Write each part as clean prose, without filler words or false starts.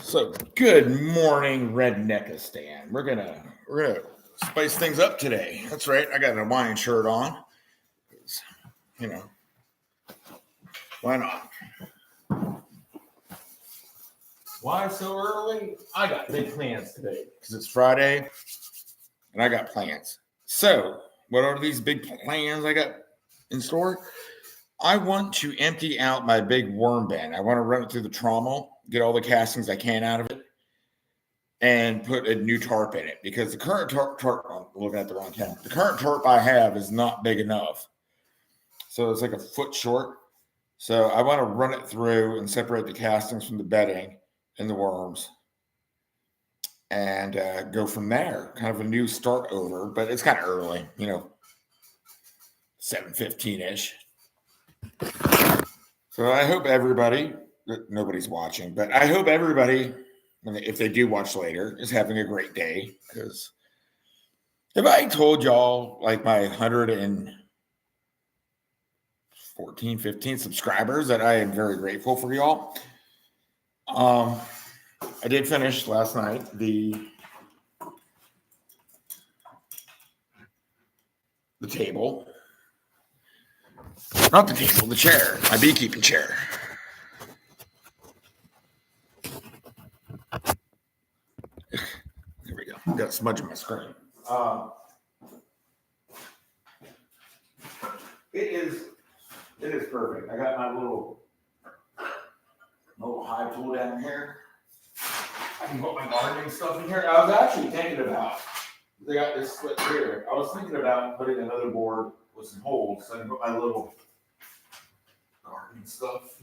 So good morning, Redneckistan. We're gonna spice things up today. That's right. I got a Hawaiian shirt on. You know, why not? Why so early? I got big plans today because it's Friday, and I got plans. So, what are these big plans I got in store? I want to empty out my big worm bin. I want to run it through the trommel, get all the castings I can out of it, and put a new tarp in it because the current tarp I'm looking at the wrong camera. The current tarp I have is not big enough. So it's like a foot short. So I want to run it through and separate the castings from the bedding and the worms and go from there. Kind of a new start over, but it's kind of early, 7:15-ish. So I hope everybody, nobody's watching, but I hope everybody, if they do watch later, is having a great day. Because if I told y'all like my 114, 15 subscribers that I am very grateful for y'all. I did finish last night the table. Not the table, the chair, my beekeeping chair. There we go. Got a smudge on my screen. It is perfect. I got my little high tool down here. I can put my gardening stuff in here. I was actually thinking about, they got this split here. I was thinking about putting another board with some holes so I can put my little gardening stuff,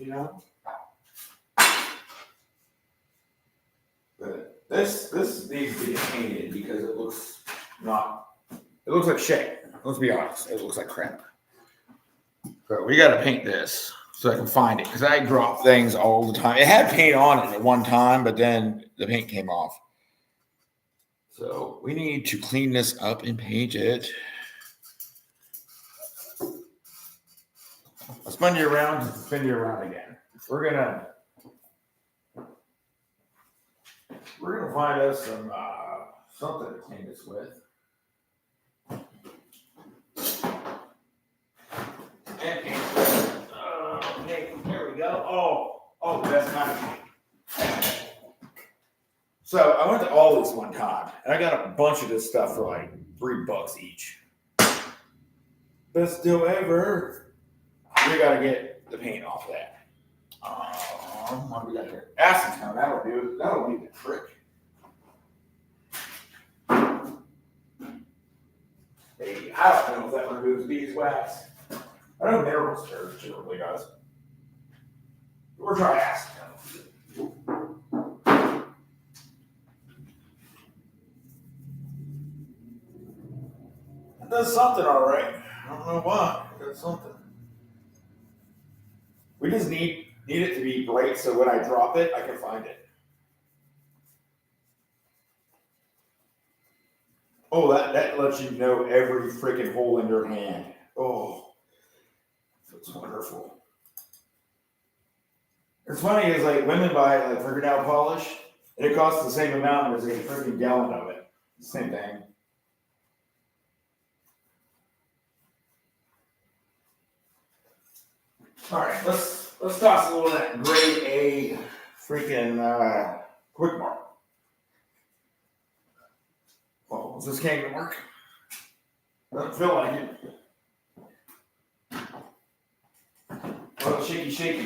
But this needs to be painted because it looks like shit. Let's be honest. It looks like crap. But we got to paint this so I can find it because I drop things all the time. It had paint on it at one time, but then the paint came off. So we need to clean this up and paint it. I'll spin you around and spin you around again. We're gonna find us some something to clean this with. And paint. Okay, there we go. Oh, that's not paint. So I went to Aldi's one time, and I got a bunch of this stuff for like $3 each. Best deal ever. We gotta get the paint off that. What do we got here? Acetone. That'll be the trick. Hey, I don't know if that removes beeswax. I know mineral spirits generally does. We're trying acetone. It does something all right. I don't know why. It does something. We just need it to be bright so when I drop it, I can find it. Oh, that lets you know every freaking hole in your hand. Oh, it's wonderful. It's funny is like women buy like fingernail polish, and it costs the same amount as a freaking gallon of it. Same thing. All right, let's toss a little of that grade A freaking quick mark. Well, is this can gonna work? Doesn't feel like it. Well, shaky.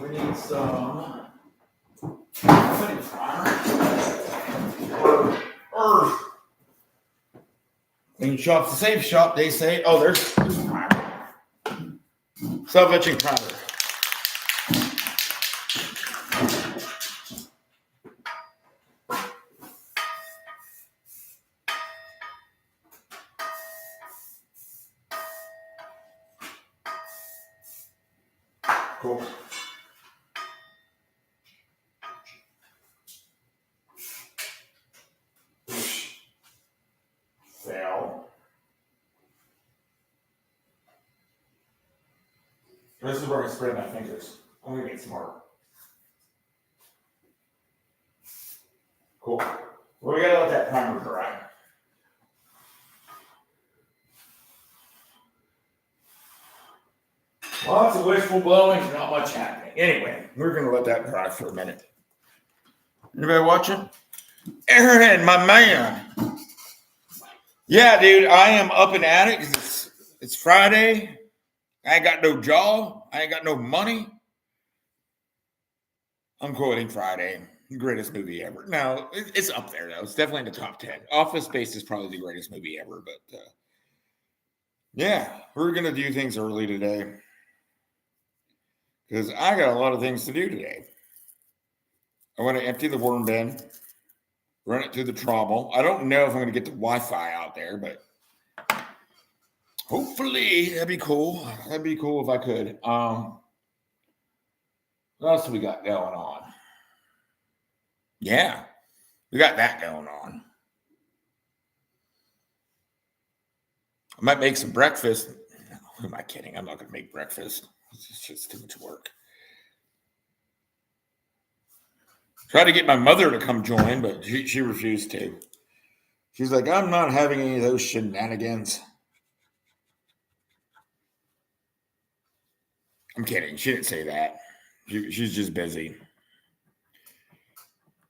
We need some primer. Clean shop's a safe shop, they say. Oh, there's primer. Self-etching primer. Cool. Fail. This is where I spread my fingers. I'm gonna get smart. Cool. Well, we gotta let that primer dry. Lots of wishful blowing, not much happening. Anyway, we're gonna let that dry for a minute. Anybody watching? Aaron, my man. Yeah, dude, I am up and at it because it's Friday. I ain't got no job. I ain't got no money. I'm quoting Friday. Greatest movie ever. No, it's up there, though. It's definitely in the top 10. Office Space is probably the greatest movie ever. But yeah, we're going to do things early today because I got a lot of things to do today. I want to empty the worm bin, run it through the trommel. I don't know if I'm going to get the Wi-Fi out there, but hopefully that'd be cool. That'd be cool if I could. What else do we got going on? Yeah, we got that going on. I might make some breakfast. No, who am I kidding? I'm not going to make breakfast. It's just too much work. Tried to get my mother to come join, but she refused to. She's like, I'm not having any of those shenanigans. I'm kidding. She didn't say that. She's just busy.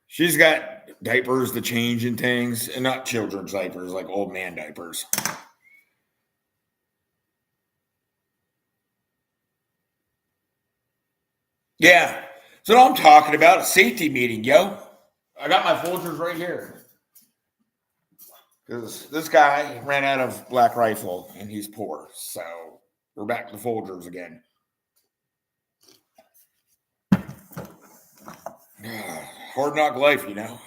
She's got diapers to change and things, and not children's diapers, like old man diapers. Yeah. So I'm talking about a safety meeting, yo. I got my Folgers right here. Because this guy ran out of Black Rifle, and he's poor. So we're back to the Folgers again. Hard knock life, you know.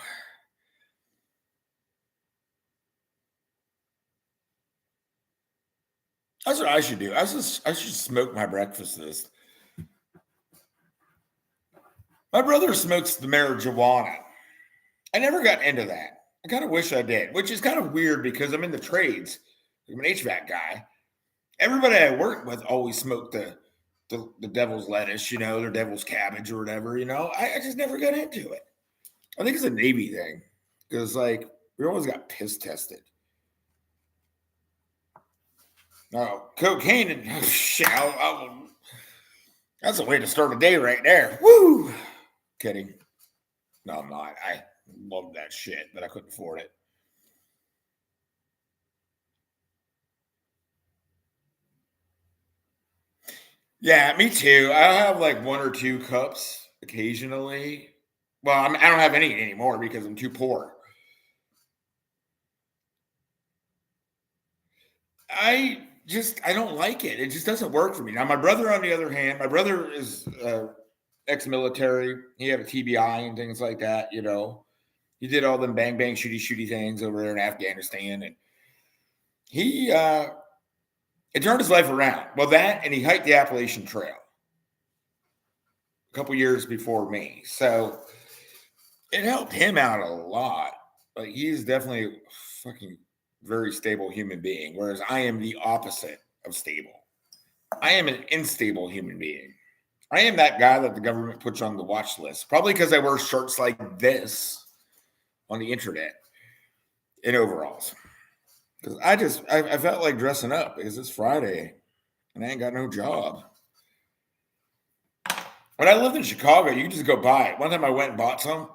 That's what I should do. I should smoke my breakfast list. My brother smokes the marijuana. I never got into that. I kind of wish I did, which is kind of weird because I'm in the trades. I'm an HVAC guy. Everybody I work with always smoked the devil's lettuce, you know, their devil's cabbage or whatever, you know. I just never got into it. I think it's a Navy thing because, like, we always got piss tested. Oh, cocaine and oh, shit. That's a way to start a day right there. Woo! Kidding. No, I'm not. I love that shit, but I couldn't afford it. Yeah, me too. I have like one or two cups occasionally. Well, I don't have any anymore because I'm too poor. I don't like it. It just doesn't work for me. Now, my brother, on the other hand, my brother is ex-military. He had a TBI and things like that. You know, he did all them bang bang shooty shooty things over there in Afghanistan, and he it turned his life around. Well, that and he hiked the Appalachian Trail a couple years before me, so it helped him out a lot. Like he's definitely a fucking very stable human being, whereas I am the opposite of stable. I am an unstable human being. I am that guy that the government puts on the watch list, probably because I wear shirts like this on the internet in overalls. Because I felt like dressing up because it's Friday and I ain't got no job. When I lived in Chicago, you could just go buy it. One time I went and bought some,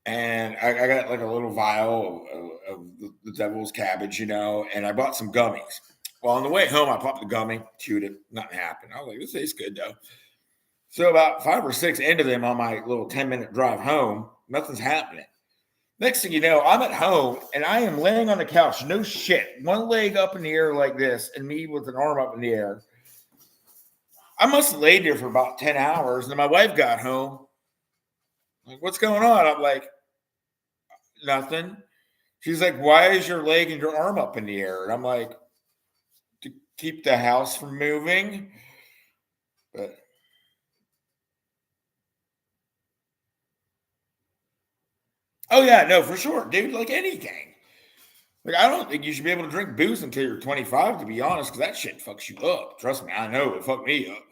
and I got like a little vial of the devil's cabbage, you know, and I bought some gummies. Well, on the way home, I popped the gummy, chewed it, nothing happened. I was like, this tastes good though. So about 5 or 6 into them on my little 10-minute drive home, nothing's happening. Next thing you know, I'm at home and I am laying on the couch. No shit. One leg up in the air like this and me with an arm up in the air. I must have laid there for about 10 hours. And then my wife got home. Like, what's going on? I'm like, nothing. She's like, why is your leg and your arm up in the air? And I'm like, to keep the house from moving. But oh, yeah, no, for sure, dude. Like anything. Like, I don't think you should be able to drink booze until you're 25, to be honest, because that shit fucks you up. Trust me, I know it fucked me up.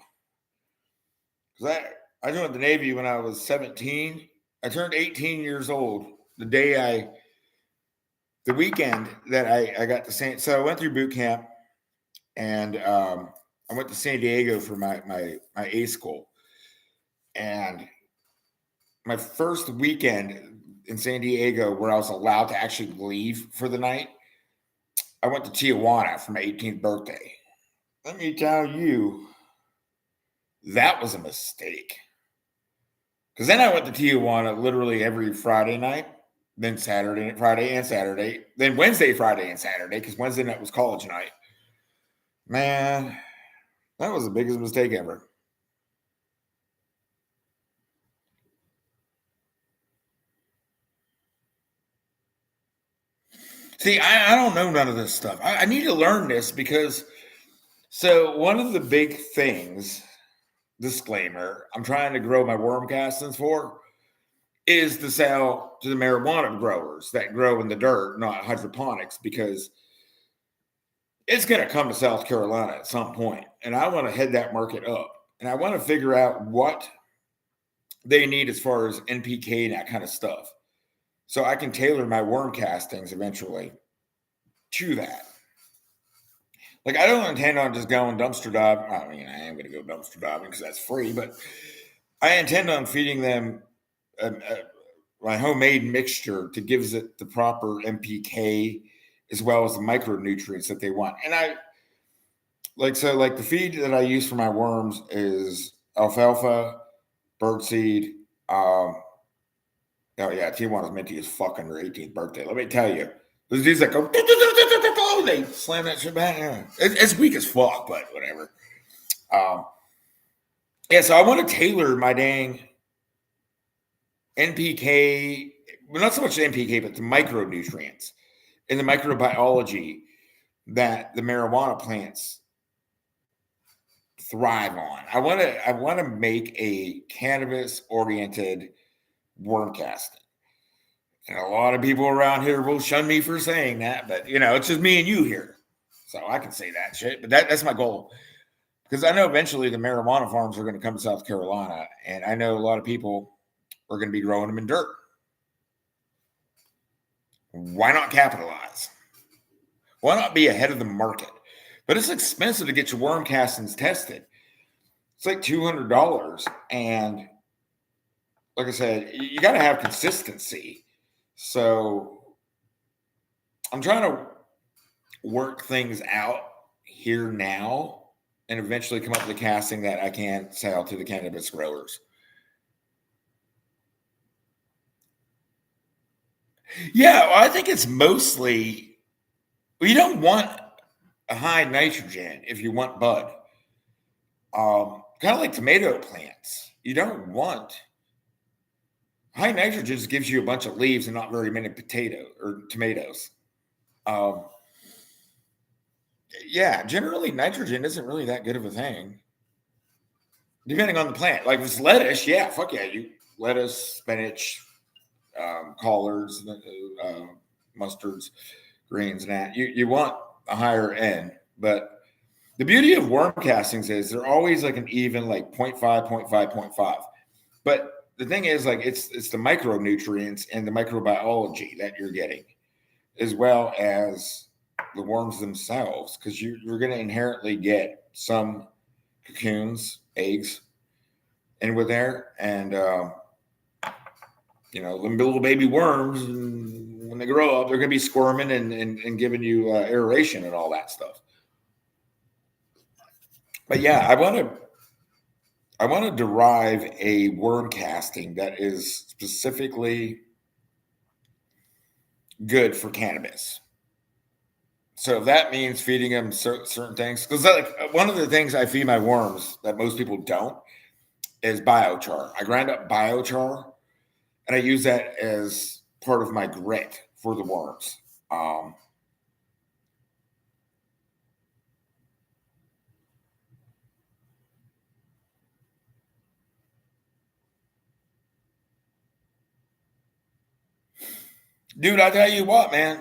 Because I joined the Navy when I was 17. I turned 18 years old the weekend that I got to San. So I went through boot camp, and I went to San Diego for my A school. And my first weekend in San Diego, where I was allowed to actually leave for the night, I went to Tijuana for my 18th birthday. Let me tell you, that was a mistake. Because then I went to Tijuana literally every Friday night, then Friday and Saturday, then Wednesday, Friday, and Saturday, because Wednesday night was college night. Man, that was the biggest mistake ever. See, I don't know none of this stuff. I need to learn this because, so one of the big things, disclaimer, I'm trying to grow my worm castings for is to sell to the marijuana growers that grow in the dirt, not hydroponics, because it's going to come to South Carolina at some point, and I want to head that market up, and I want to figure out what they need as far as NPK and that kind of stuff, so I can tailor my worm castings eventually to that. Like, I don't intend on just going dumpster diving. I mean, I am going to go dumpster diving because that's free, but I intend on feeding them my homemade mixture to gives it the proper NPK as well as the micronutrients that they want. And I like the feed that I use for my worms is alfalfa, birdseed. Oh yeah, Tijuana's Minty is fucking her 18th birthday. Let me tell you, those dudes that go, they slam that shit back. Yeah. It's weak as fuck, but whatever. Yeah, so I want to tailor my dang NPK, well, not so much the NPK, but the micronutrients and the microbiology that the marijuana plants thrive on. I want to make a cannabis oriented worm casting. And a lot of people around here will shun me for saying that, but it's just me and you here. So I can say that shit. But that's my goal. Because I know eventually the marijuana farms are going to come to South Carolina, and I know a lot of people are going to be growing them in dirt. Why not capitalize? Why not be ahead of the market? But it's expensive to get your worm castings tested. It's like $200. And like I said, you got to have consistency. So I'm trying to work things out here now and eventually come up with a casting that I can sell to the cannabis growers. Yeah, well, I think it's mostly, you don't want a high nitrogen if you want bud. Kind of like tomato plants. You don't want high nitrogen, just gives you a bunch of leaves and not very many tomatoes. Yeah, generally nitrogen isn't really that good of a thing. Depending on the plant. Like if it's lettuce, yeah, fuck yeah, lettuce, spinach, collards, mustards, greens, and that. You want a higher end, but the beauty of worm castings is they're always like an even like 0.5, 0.5, 0.5. But the thing is, like, it's the micronutrients and the microbiology that you're getting, as well as the worms themselves, because you're going to inherently get some cocoons, eggs, in with there, and them little baby worms, and when they grow up, they're going to be squirming and giving you aeration and all that stuff. But yeah, I want to derive a worm casting that is specifically good for cannabis. So that means feeding them certain things. Because one of the things I feed my worms that most people don't is biochar. I grind up biochar, and I use that as part of my grit for the worms. Dude, I tell you what, man.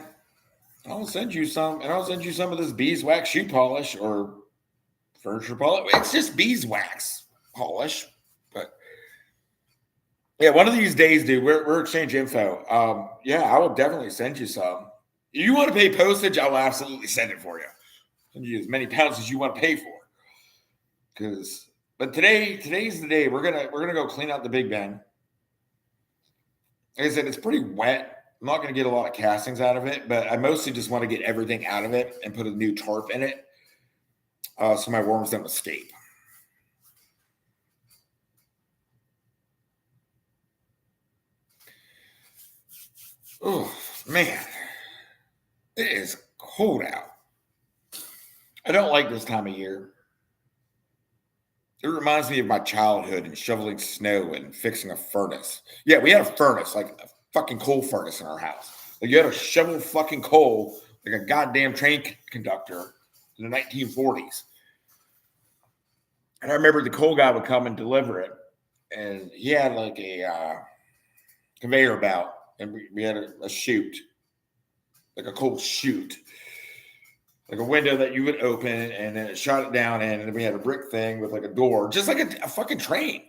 I'll send you some, and I'll send you some of this beeswax shoe polish or furniture polish. It's just beeswax polish, Yeah, one of these days, dude, we're exchange info. Yeah, I will definitely send you some. If you want to pay postage, I will absolutely send it for you. Send you as many pounds as you want to pay for. But today's the day. We're gonna go clean out the Big Ben. Like I said, it's pretty wet. I'm not gonna get a lot of castings out of it, but I mostly just want to get everything out of it and put a new tarp in it, so my worms don't escape. Oh man, it is cold out. I don't like this time of year. It reminds me of my childhood and shoveling snow and fixing a furnace. Yeah, we had a furnace, like a fucking coal furnace in our house. Like you had to shovel fucking coal like a goddamn train conductor in the 1940s. And I remember the coal guy would come and deliver it, and he had like a conveyor belt, and we had a chute, like a coal chute, like a window that you would open, and then it shot it down in, and then we had a brick thing with like a door, just like a fucking train.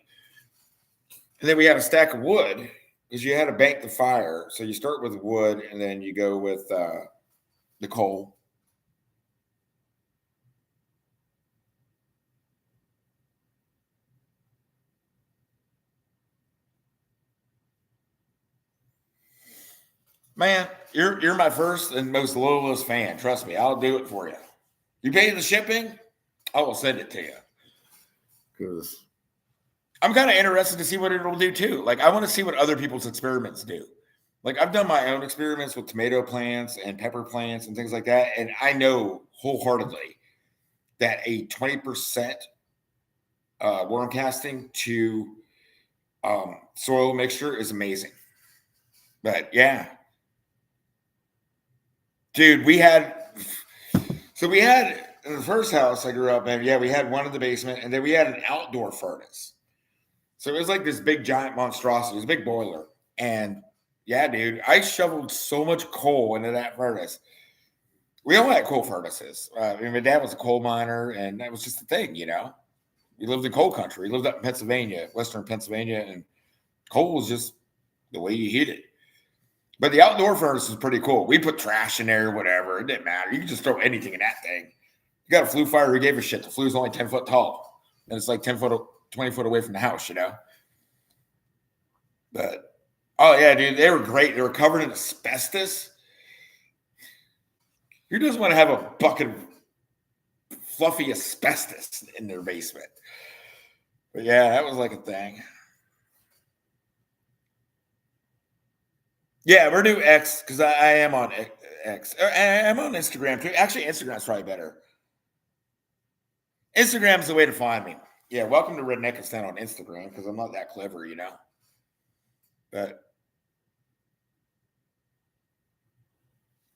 And then we had a stack of wood because you had to bank the fire. So you start with wood, and then you go with the coal. Man, you're my first and most loyalist fan. Trust me, I'll do it for you. You pay the shipping, I will send it to you. Because I'm kind of interested to see what it'll do too. Like I want to see what other people's experiments do. Like I've done my own experiments with tomato plants and pepper plants and things like that, and I know wholeheartedly that a 20% worm casting to soil mixture is amazing. But yeah, dude, we had in the first house I grew up in, yeah, we had one in the basement, and then we had an outdoor furnace. So it was like this big giant monstrosity. It was a big boiler. And yeah, dude, I shoveled so much coal into that furnace. We all had coal furnaces. I mean, my dad was a coal miner, and that was just the thing, you know. We lived in coal country. We lived up in Pennsylvania, Western Pennsylvania, and coal was just the way you heat it. But the outdoor furnace was pretty cool. We put trash in there, whatever. It didn't matter. You could just throw anything in that thing. You got a flue fire, who gave a shit? The flue's only 10 foot tall. And it's like 10 foot, 20 foot away from the house, you know? But, oh, yeah, dude, they were great. They were covered in asbestos. Who doesn't want to have a bucket of fluffy asbestos in their basement? But, yeah, that was like a thing. Yeah, we're new X because I am on X. I'm on Instagram too. Actually, Instagram's probably better. Instagram's the way to find me. Yeah, welcome to Redneckistan on Instagram because I'm not that clever, you know. But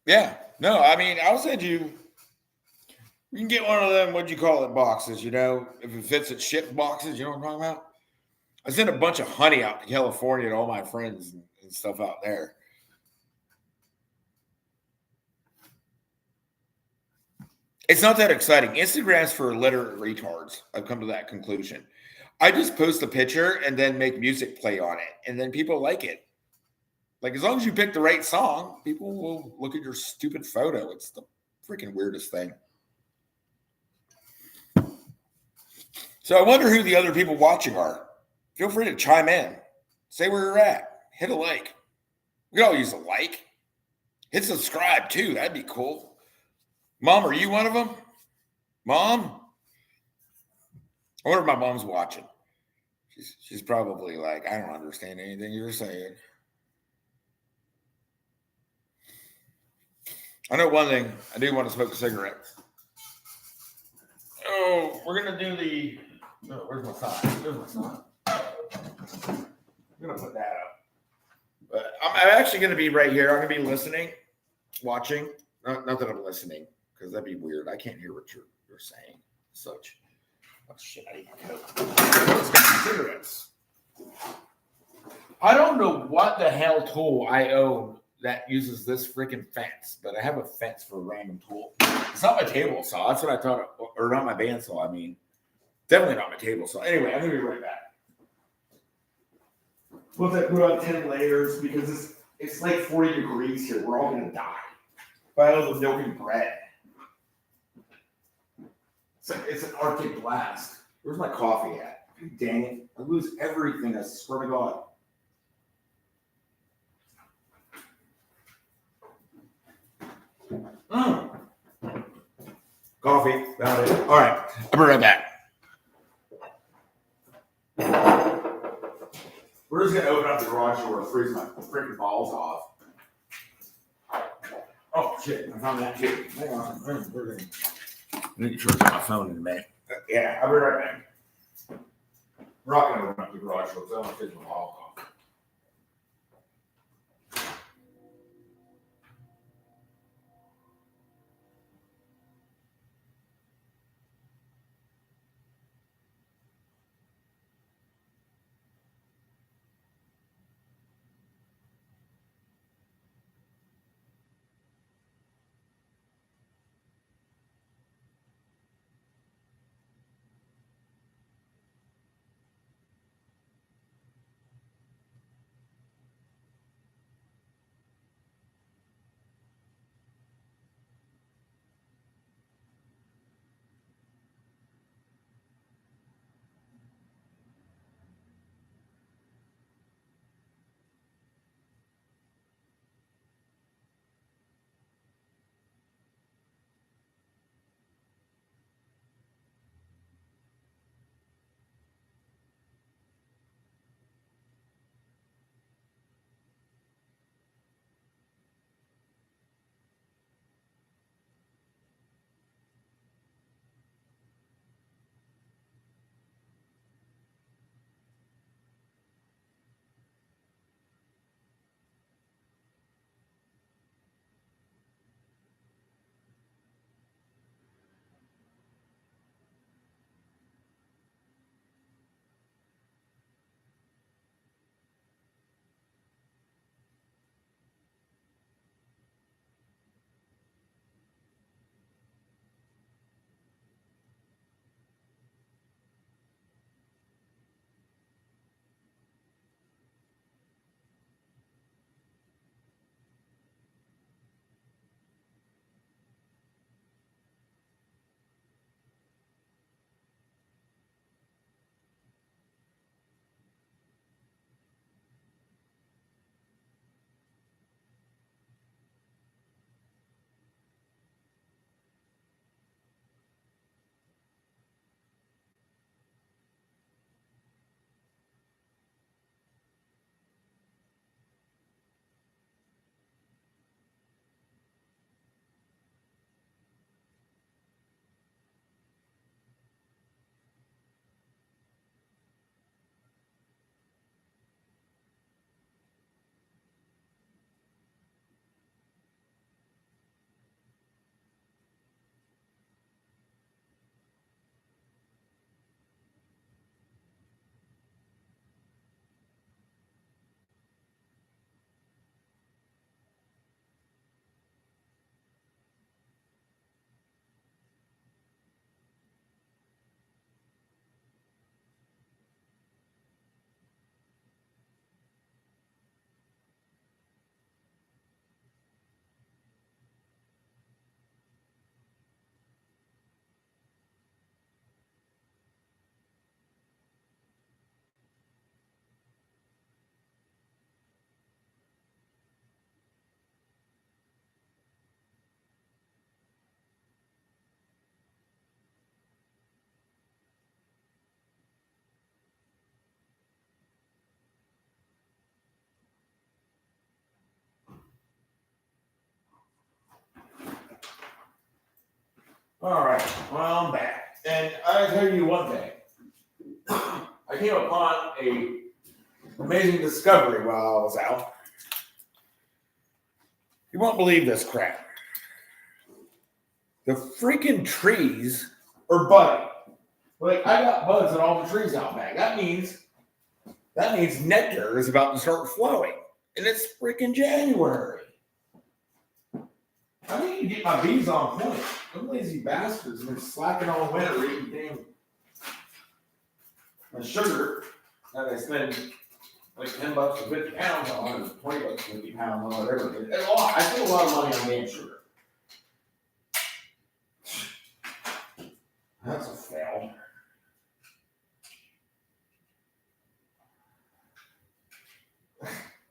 yeah, no, I mean, I'll send you. You can get one of them. What'd you call it? Boxes, you know, if it fits at ship boxes. You know what I'm talking about? I sent a bunch of honey out to California to all my friends and stuff out there. It's not that exciting. Instagram's for literate retards. I've come to that conclusion. I just post a picture and then make music play on it, and then people like it. Like as long as you pick the right song, people will look at your stupid photo. It's the freaking weirdest thing. So I wonder who the other people watching are. Feel free to chime in. Say where you're at. Hit a like. We can all use a like. Hit subscribe too. That'd be cool. Mom, are you one of them? Mom? I wonder if my mom's watching. She's probably like, I don't understand anything you're saying. I know one thing. I do want to smoke a cigarette. Oh, we're going to do the... No, where's my sign? There's my sign. I'm going to put that up. But I'm actually going to be right here. I'm going to be listening, watching. Not that I'm listening, because that'd be weird. I can't hear what you're saying. Such. Oh, shit, I need to go. Cigarettes. I don't know what the hell tool I own that uses this freaking fence, but I have a fence for a random tool. It's not my table saw. That's what I thought, or not my bandsaw. I mean, definitely not my table saw. Anyway, I'm going to be right back. Once I put on 10 layers, because it's like 40 degrees here. We're all going to die. By all the milk and bread. It's an Arctic blast. Where's my coffee at? Dang it. I lose everything, I swear to God. Coffee, got it. All right, I'll be right back. We're just going to open up the garage door and freeze my freaking balls off. Oh, shit, I found that too. Hang on. I need to charge my phone in a minute. Yeah, I'll be right back. We're not going to open up the garage door because I want to freeze my balls off. All right, well, I'm back. And I'll tell you one thing. I came upon a amazing discovery while I was out. You won't believe this crap. The freaking trees are budding. Like, I got buds on all the trees out back. That means nectar is about to start flowing. And it's freaking January. I need to get my bees on point. Them lazy bastards have been slacking all winter eating damn my sugar that I spend like $10 for 50 pounds on, and $20 for 50 pounds on, whatever. It's a lot. I spend a lot of money on damn sugar. That's a fail.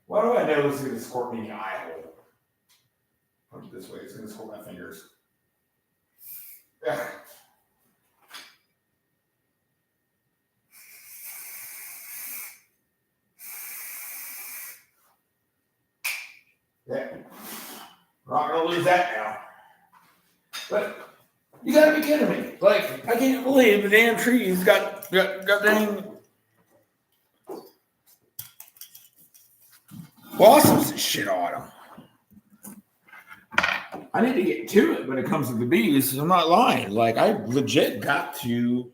Why do I know this is going to squirt me in the eye hole? Put it this way, it's going to squirt my fingers. Yeah. Yeah. We're not going to lose that now. But you got to be kidding me. Like, I can't believe the damn trees got dang blossoms and shit on them. I need to get to it when it comes to the bees. I'm not lying. Like, I legit got to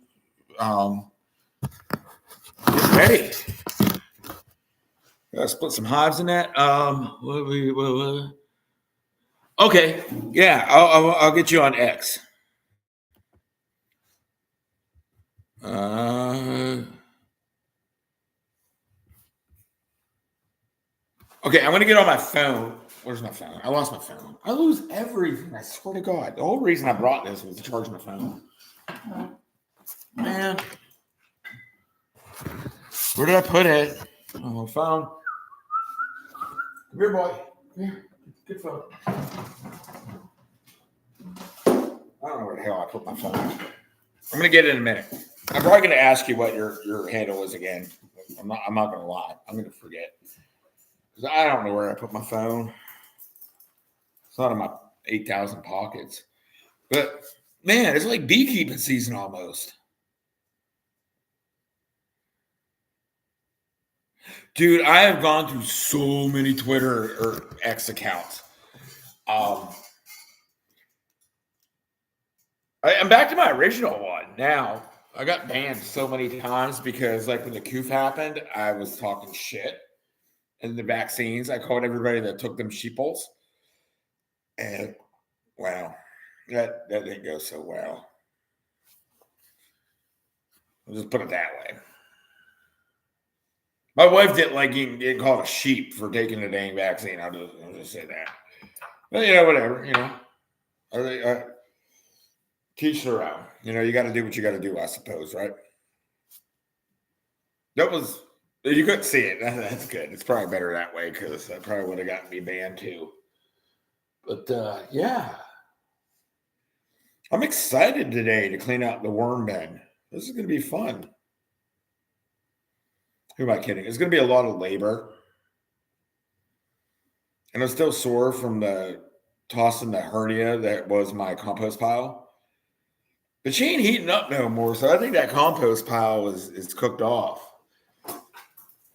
get ready. Gotta split some hives in that. Okay, yeah, I'll get you on X. Okay, I'm gonna get on my phone. Where's my phone? I lost my phone. I lose everything. I swear to God. The whole reason I brought this was to charge my phone. Man, where did I put it? Oh, phone. Come here, boy. Come here. Good phone. I don't know where the hell I put my phone. I'm gonna get it in a minute. I'm probably gonna ask you what your handle is again. I'm not gonna lie. I'm gonna forget. Because I don't know where I put my phone. It's not in my 8,000 pockets. But man, it's like beekeeping season almost. Dude, I have gone through so many Twitter or X accounts. I'm back to my original one now. I got banned so many times because, like, when the coof happened, I was talking shit. And the vaccines, I called everybody that took them sheeples. And, wow, that didn't go so well. I'll just put it that way. My wife didn't like getting called a sheep for taking the dang vaccine. I'll just say that. But, whatever, I teach their own. You got to do what you got to do, I suppose, right? You couldn't see it. That's good. It's probably better that way because that probably would have gotten me banned too. But, yeah. I'm excited today to clean out the worm bin. This is going to be fun. Who am I kidding? It's going to be a lot of labor. And I'm still sore from the tossing the hernia that was my compost pile. But she ain't heating up no more, so I think that compost pile is cooked off.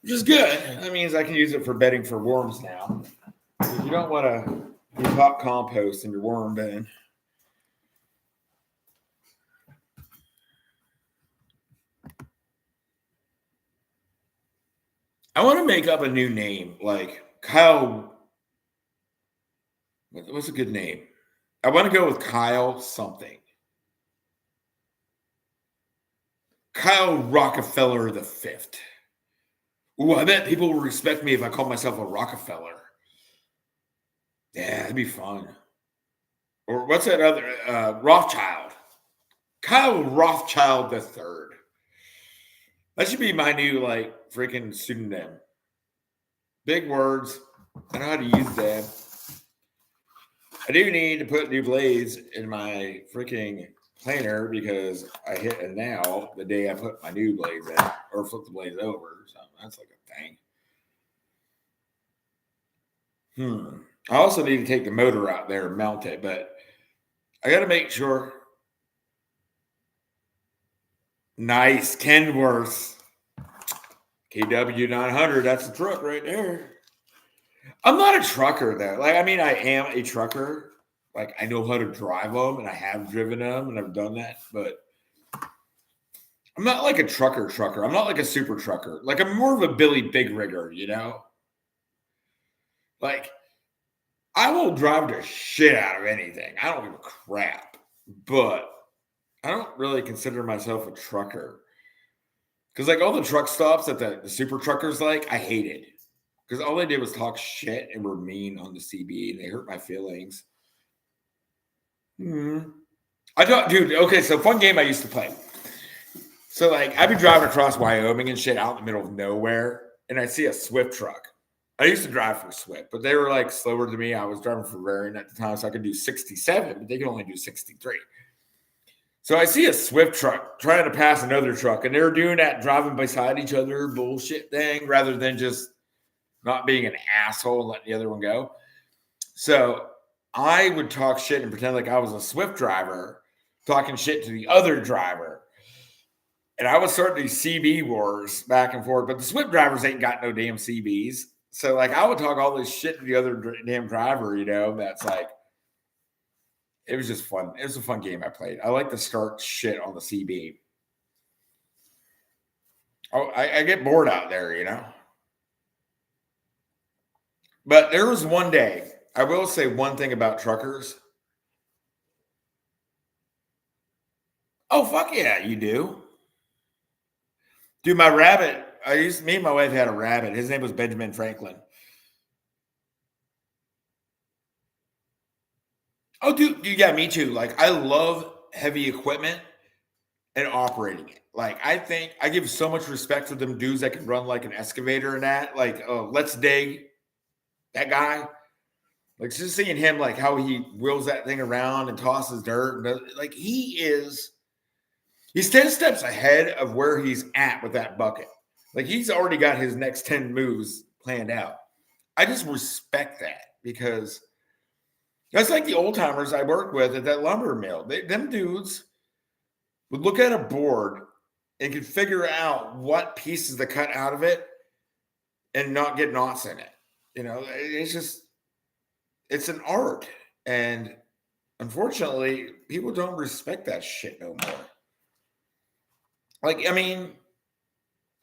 Which is good. That means I can use it for bedding for worms now. If you don't want to use hot compost in your worm bin. I want to make up a new name, like Kyle. What's a good name? I want to go with Kyle something. Kyle Rockefeller the Fifth. Ooh, I bet people will respect me if I call myself a Rockefeller. Yeah, that'd be fun. Or what's that other? Rothschild. Kyle Rothschild the Third. That should be my new, like, freaking pseudonym. Big words. I know how to use them. I do need to put new blades in my freaking planer because I hit a nail the day I put my new blades in or flip the blades over. So that's like a thing. I also need to take the motor out there and mount it, but I got to make sure. Nice. Kenworth. KW 900. That's the truck right there. I'm not a trucker, though. Like, I mean, I am a trucker. Like, I know how to drive them, and I have driven them, and I've done that. But I'm not like a trucker. I'm not like a super trucker. Like, I'm more of a Billy Big Rigger, Like, I will drive the shit out of anything. I don't give a crap. But I don't really consider myself a trucker. Because like all the truck stops that the super truckers like, I hated. Because all they did was talk shit and were mean on the CB, and they hurt my feelings. I don't, dude. Okay, so fun game I used to play. So like I'd be driving across Wyoming and shit out in the middle of nowhere, and I see a Swift truck. I used to drive for Swift, but they were like slower than me. I was driving for Variant at the time, so I could do 67, but they could only do 63. So I see a Swift truck trying to pass another truck, and they're doing that driving beside each other bullshit thing rather than just not being an asshole and letting the other one go. So I would talk shit and pretend like I was a Swift driver, talking shit to the other driver. And I would start these CB wars back and forth, but the Swift drivers ain't got no damn CBs. So like I would talk all this shit to the other damn driver, that's like, it was just fun. It was a fun game I played. I like to start shit on the CB. Oh, I get bored out there, But there was one day, I will say one thing about truckers. Oh, fuck yeah, you do. Dude, my rabbit, me and my wife had a rabbit. His name was Benjamin Franklin. Oh, dude, yeah, me too. Like, I love heavy equipment and operating it. Like, I think I give so much respect for them dudes that can run like an excavator and that. Like, Let's Dig, that guy. Like, just seeing him, like, how he wheels that thing around and tosses dirt. Like, he's 10 steps ahead of where he's at with that bucket. Like, he's already got his next 10 moves planned out. I just respect that because that's like the old timers I worked with at that lumber mill. Them dudes would look at a board and could figure out what pieces to cut out of it and not get knots in it. It's an art. And unfortunately, people don't respect that shit no more. Like, I mean,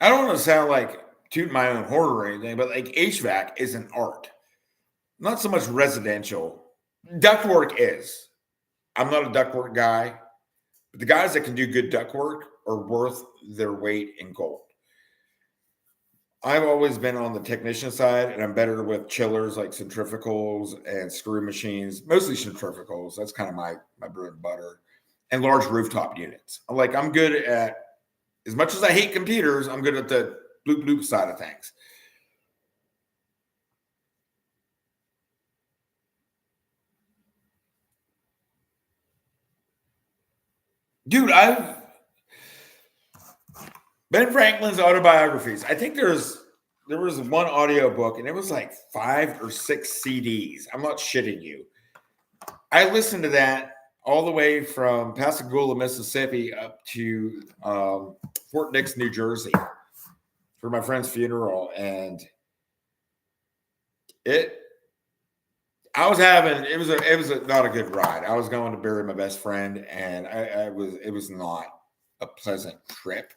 I don't want to sound like tooting my own horn or anything, but like HVAC is an art. Not so much residential. Ductwork is. I'm not a ductwork guy, but the guys that can do good ductwork are worth their weight in gold. I've always been on the technician side, and I'm better with chillers like centrifugals and screw machines, mostly centrifugals. That's kind of my bread and butter, and large rooftop units. I'm good at, as much as I hate computers, I'm good at the bloop bloop side of things. Dude, Ben Franklin's autobiographies. I think there was one audio book, and it was like 5 or 6 CDs. I'm not shitting you. I listened to that all the way from Pascagoula, Mississippi, up to Fort Dix, New Jersey, for my friend's funeral, and it was not a good ride. I was going to bury my best friend, and it was not a pleasant trip.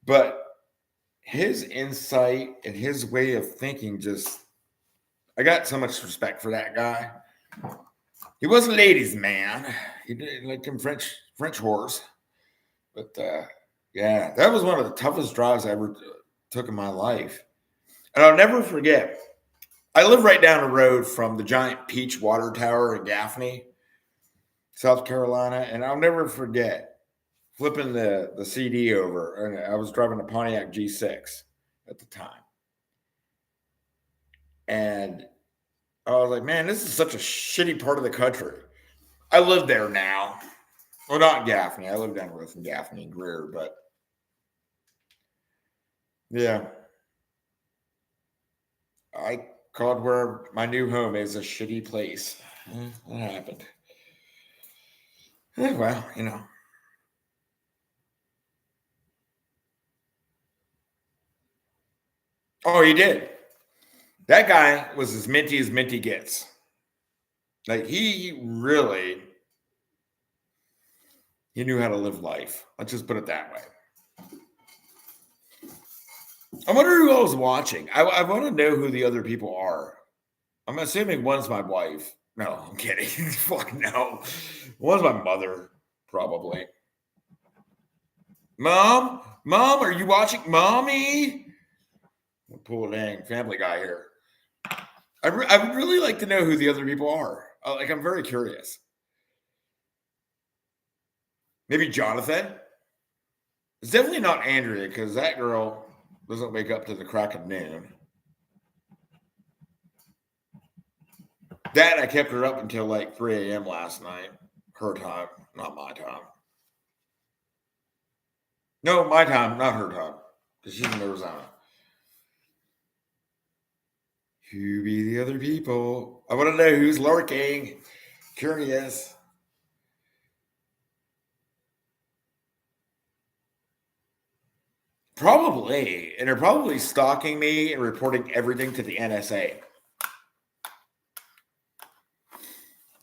But his insight and his way of thinking, I got so much respect for that guy. He was a ladies' man. He did like them French whores. But yeah, that was one of the toughest drives I ever took in my life. And I'll never forget, I live right down the road from the giant Peach Water Tower in Gaffney, South Carolina. And I'll never forget flipping the CD over. And I was driving a Pontiac G6 at the time. And I was like, man, this is such a shitty part of the country. I live there now. Well, not Gaffney. I live down the road from Gaffney and Greer, but yeah. I called where my new home is a shitty place. What happened? Well, Oh, he did. That guy was as minty gets. Like, he knew how to live life. Let's just put it that way. I wonder who else is watching. I want to know who the other people are. I'm assuming one's my wife. No, I'm kidding. Fuck no. One's my mother, probably. Mom, Mom, are you watching Mommy? We'll pull a dang Family Guy here. I would really like to know who the other people are. I'm very curious. Maybe Jonathan? It's definitely not Andrea because that girl doesn't wake up to the crack of noon. That I kept her up until like 3 a.m. last night. Her time, not my time. No, my time, not her time. Because she's in Arizona. Who be the other people? I want to know who's lurking. Curious. Probably. And they're probably stalking me and reporting everything to the NSA.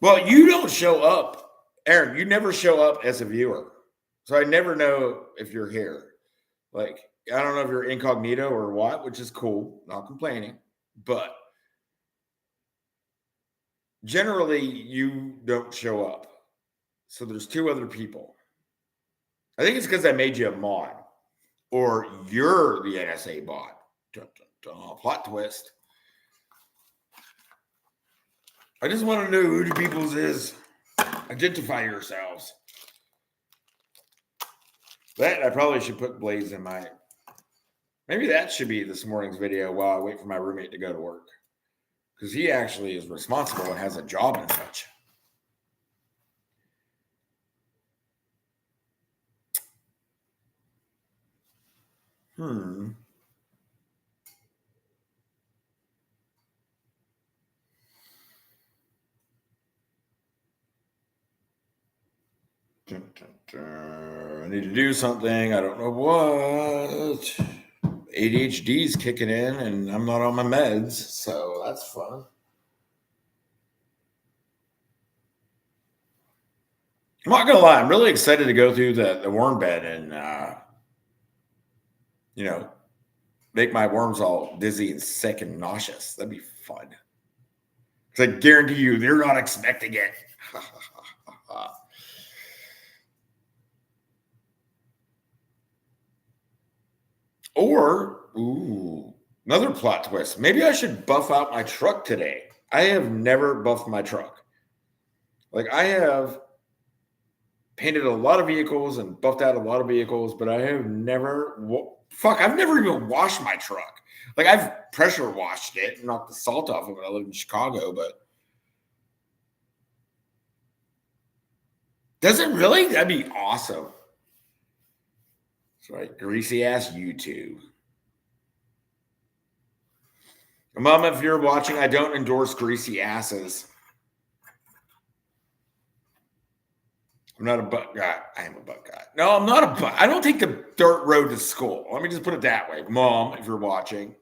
Well, you don't show up. Aaron, you never show up as a viewer. So I never know if you're here. Like, I don't know if you're incognito or what, which is cool. Not complaining. But generally, you don't show up. So there's two other people. I think it's because I made you a mod. Or you're the NSA bot. Dun, dun, dun. Plot twist. I just want to know who the people's is. Identify yourselves. That I probably should put Blaze in my. Maybe that should be this morning's video while I wait for my roommate to go to work. Because he actually is responsible and has a job and such. Dun, dun, dun. I need to do something. I don't know what. ADHD is kicking in and I'm not on my meds. So that's fun. I'm not gonna lie, I'm really excited to go through the worm bed and make my worms all dizzy and sick and nauseous. That'd be fun. Because I guarantee you, they're not expecting it. Or, another plot twist. Maybe I should buff out my truck today. I have never buffed my truck. Like, I have painted a lot of vehicles and buffed out a lot of vehicles, but I have never, I've never even washed my truck. Like, I've pressure washed it and knocked the salt off of it. I live in Chicago, but does it really? That'd be awesome. That's right. Greasy ass YouTube. Mom, if you're watching, I don't endorse greasy asses. I'm not a butt guy. I am a butt guy. No, I'm not a butt. I don't take the dirt road to school. Let me just put it that way. Mom, if you're watching,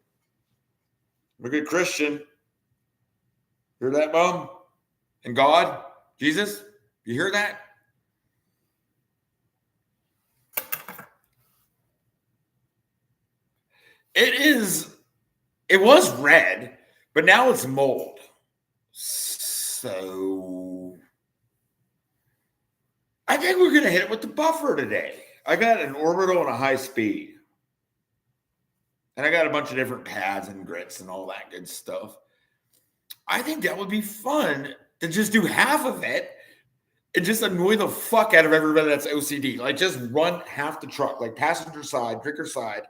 I'm a good Christian. Hear that, Mom? And God, Jesus, you hear that? It was red, but now it's mold. So I think we're going to hit it with the buffer today. I got an orbital and a high speed. And I got a bunch of different pads and grits and all that good stuff. I think that would be fun to just do half of it and just annoy the fuck out of everybody that's OCD. Like, just run half the truck, like passenger side, drinker side,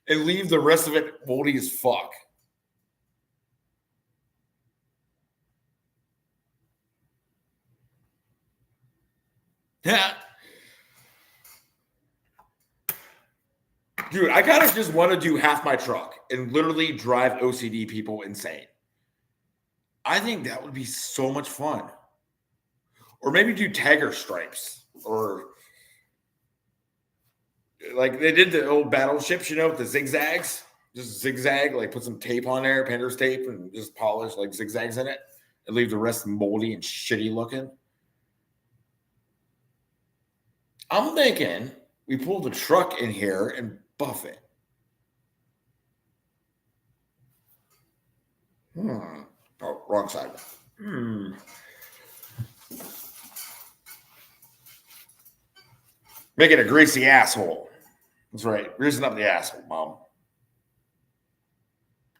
and leave the rest of it moldy as fuck. Yeah. Dude, I kind of just want to do half my truck and literally drive OCD people insane. I think that would be so much fun. Or maybe do tiger stripes. Or like they did the old battleships, with the zigzags. Just zigzag, like put some tape on there, painter's tape, and just polish like zigzags in it. And leave the rest moldy and shitty looking. I'm thinking we pull the truck in here and buff it. Oh, wrong side. Make it a greasy asshole. That's right. Reason up the asshole, Mom.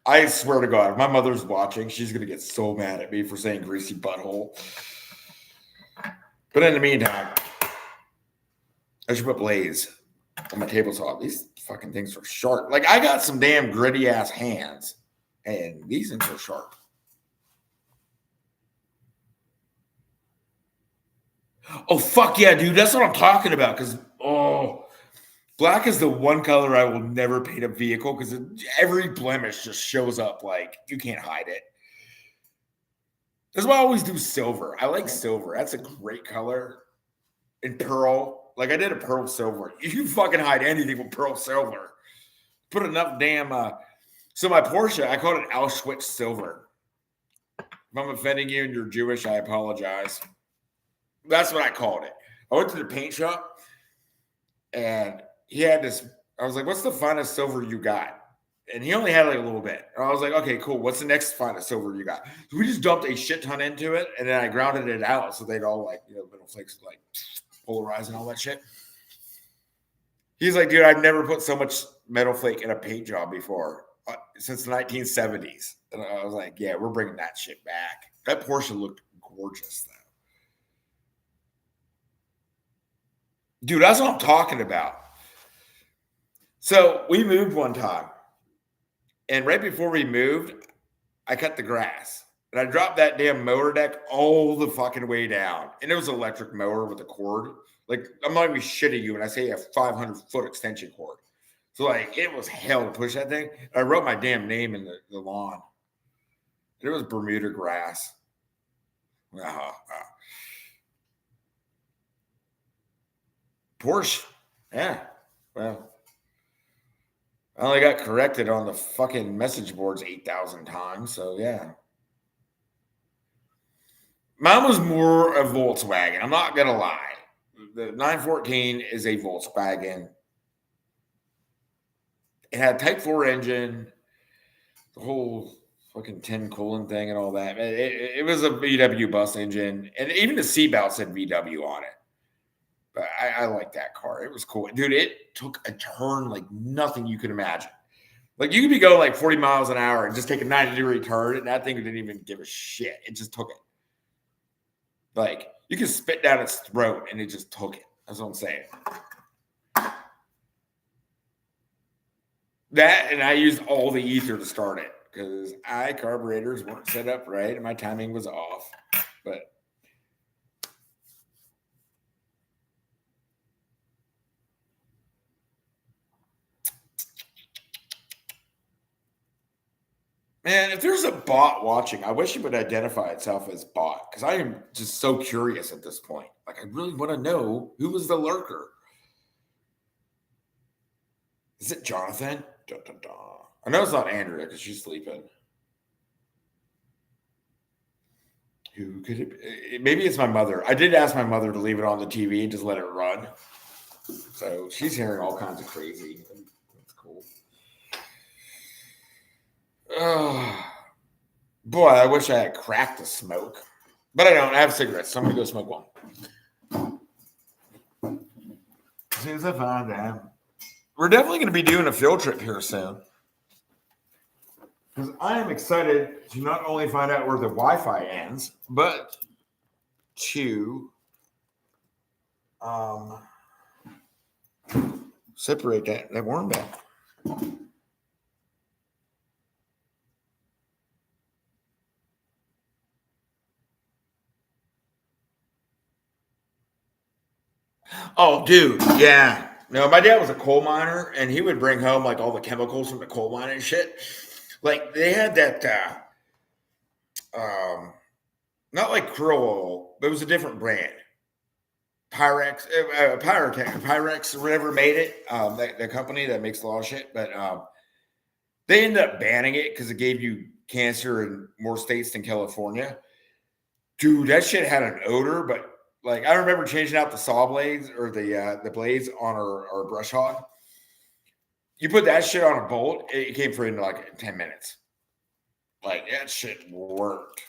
I swear to God, if my mother's watching, she's going to get so mad at me for saying greasy butthole. But in the meantime, I should put Blaze on my table saw. These fucking things are sharp. Like, I got some damn gritty ass hands, and these things are sharp. Oh, fuck yeah, dude. That's what I'm talking about. Because, black is the one color I will never paint a vehicle because every blemish just shows up. Like, you can't hide it. That's why I always do silver. I like silver. That's a great color. And pearl. Like, I did a pearl silver. You can fucking hide anything with pearl silver. Put enough damn. So my Porsche, I called it Auschwitz silver. If I'm offending you and you're Jewish, I apologize. That's what I called it. I went to the paint shop and he had this. I was like, what's the finest silver you got? And he only had like a little bit. And I was like, okay, cool. What's the next finest silver you got? So we just dumped a shit ton into it. And then I grounded it out so they'd all like, little flakes like polarize and all that shit. He's like, dude, I've never put so much metal flake in a paint job before since the 1970s. And I was like, yeah, we're bringing that shit back. That Porsche looked gorgeous, though. Dude, that's what I'm talking about. So we moved one time. And right before we moved, I cut the grass. And I dropped that damn mower deck all the fucking way down. And it was an electric mower with a cord. Like, I'm not even shitting you when I say a 500-foot extension cord. So, like, it was hell to push that thing. I wrote my damn name in the lawn. It was Bermuda grass. Porsche. Yeah. Well, I only got corrected on the fucking message boards 8,000 times. So, yeah. Mine was more a Volkswagen. I'm not going to lie. The 914 is a Volkswagen. It had a Type 4 engine, the whole fucking 10 colon thing and all that. It was a VW bus engine, and even the seatbelt said VW on it. But I like that car. It was cool. Dude, it took a turn like nothing you could imagine. Like, you could be going like 40 miles an hour and just take a 90-degree turn, and that thing didn't even give a shit. It just took it. Like, you could spit down its throat, and it just took it. That's what I'm saying. That, and I used all the ether to start it because carburetors weren't set up right and my timing was off. But man, if there's a bot watching, I wish it would identify itself as bot because I am just so curious at this point. Like, I really want to know who was the lurker. Is it Jonathan? Dun, dun, dun. I know it's not Andrea because she's sleeping. Who could it be? Maybe it's my mother. I did ask my mother to leave it on the TV and just let it run. So she's hearing all kinds of crazy. That's cool. Boy, I wish I had crack to smoke. But I don't. I have cigarettes, so I'm going to go smoke one. As soon as I find out. We're definitely going to be doing a field trip here soon. Because I am excited to not only find out where the Wi-Fi ends, but to separate that worm back. Oh, dude, yeah. No, my dad was a coal miner, and he would bring home like all the chemicals from the coal mine and shit. Like, they had that, not like krill oil, but it was a different brand. Pyrex, Pyrex, or whatever made it. The company that makes a lot of shit, but they ended up banning it because it gave you cancer in more states than California. Dude, that shit had an odor, but like, I remember changing out the saw blades or the blades on our brush hog. You put that shit on a bolt, it came for in like 10 minutes. Like, that shit worked.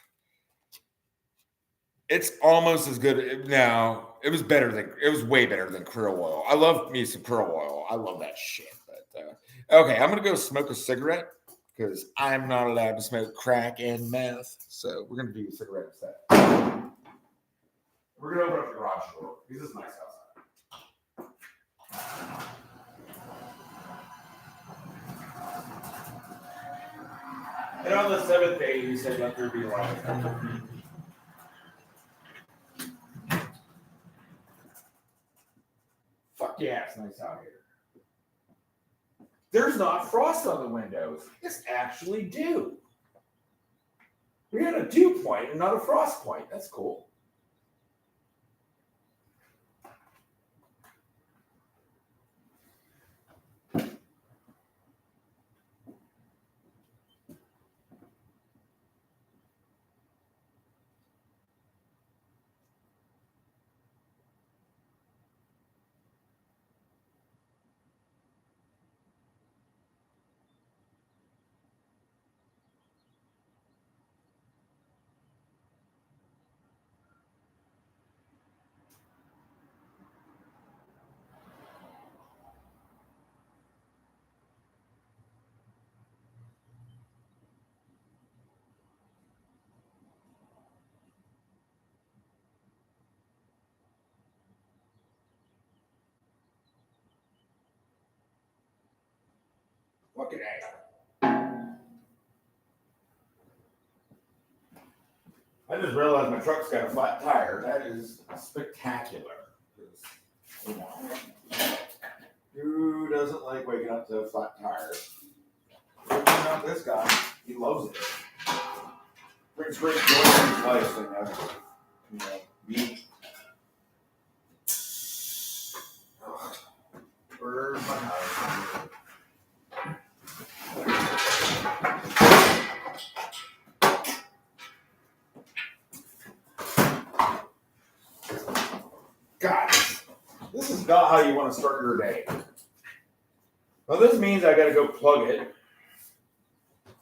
It's almost as good. No, it was better than it was way better than krill oil. I love me some krill oil. I love that shit. But okay, I'm gonna go smoke a cigarette because I'm not allowed to smoke crack and meth. So we're gonna do a cigarette instead. We're gonna open up the garage door because it's nice outside. And on the seventh day, you said let there be light. Fuck yeah, it's nice out here. There's not frost on the windows. It's actually dew. We had a dew point and not a frost point. That's cool. Fucking A. I just realized my truck's got a flat tire. That is spectacular. You know, who doesn't like waking up to a flat tire? Not this guy. He loves it. Brings great joy to his life, you know, me. Where's my house? God, this is not how you want to start your day. Well, this means I got to go plug it.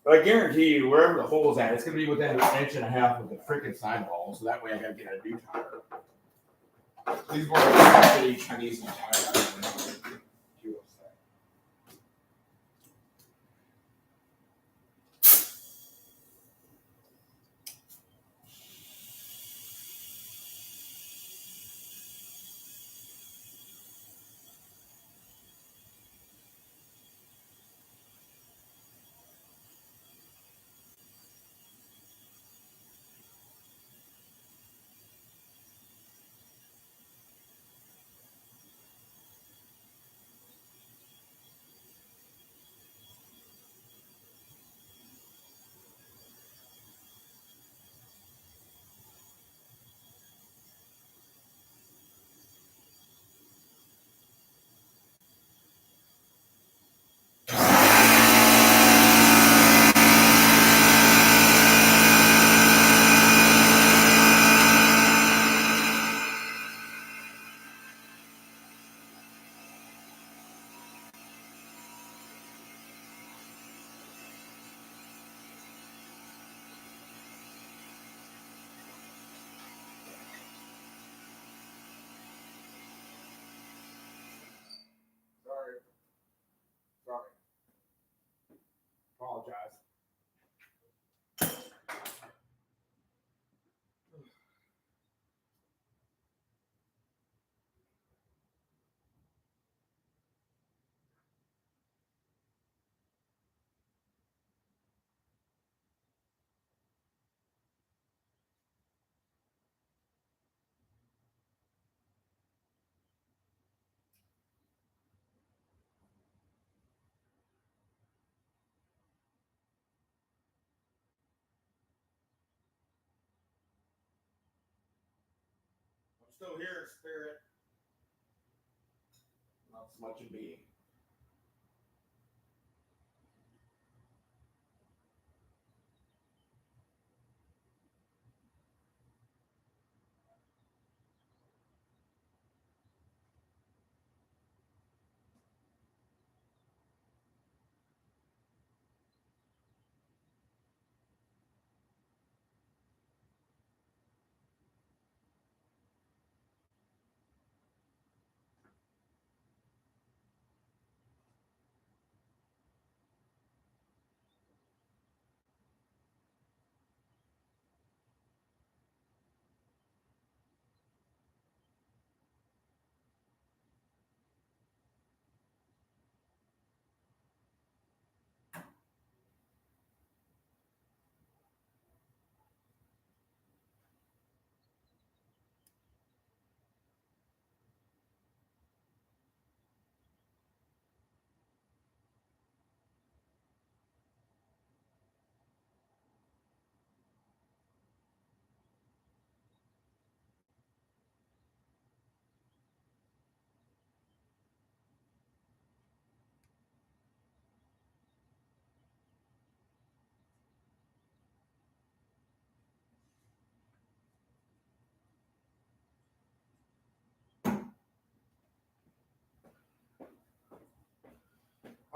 But I guarantee you, wherever the hole's at, it's going to be within an inch and a half of the freaking sidewall. So that way I got to get a new tire. These were shitty Chinese tires. Sorry. Apologize. I'm still here, spirit. Not so much in being.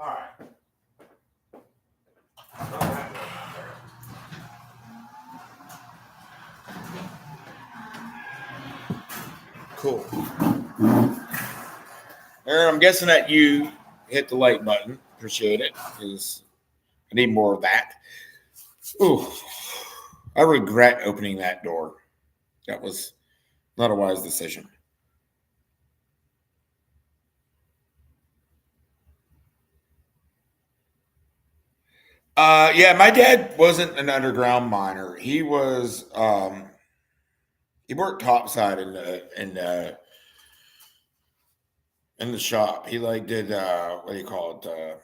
All right. Cool. Aaron, I'm guessing that you hit the like button. Appreciate it, because I need more of that. Ooh, I regret opening that door. That was not a wise decision. Yeah, my dad wasn't an underground miner. He was he worked topside in the shop. He like did what do you call it?